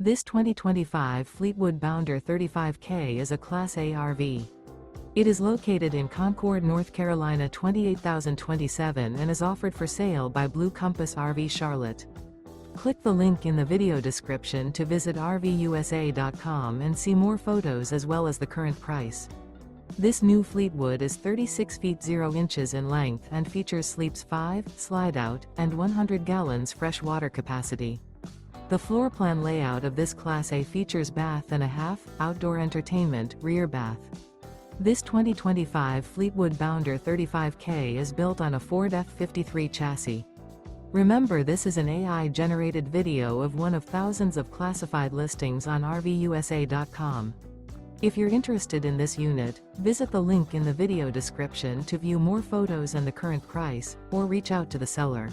This 2025 Fleetwood Bounder 35K is a Class A RV. It is located in Concord, North Carolina 28027 and is offered for sale by Blue Compass RV Charlotte. Click the link in the video description to visit RVUSA.com and see more photos as well as the current price. This new Fleetwood is 36 feet 0 inches in length and features sleeps 5, Slideout, and 100 gallons fresh water capacity. The floor plan layout of this Class A features bath and a half, outdoor entertainment, rear bath. This 2025 Fleetwood Bounder 35K is built on a Ford F53 chassis. Remember, this is an AI-generated video of one of thousands of classified listings on RVUSA.com. If you're interested in this unit, visit the link in the video description to view more photos and the current price, or reach out to the seller.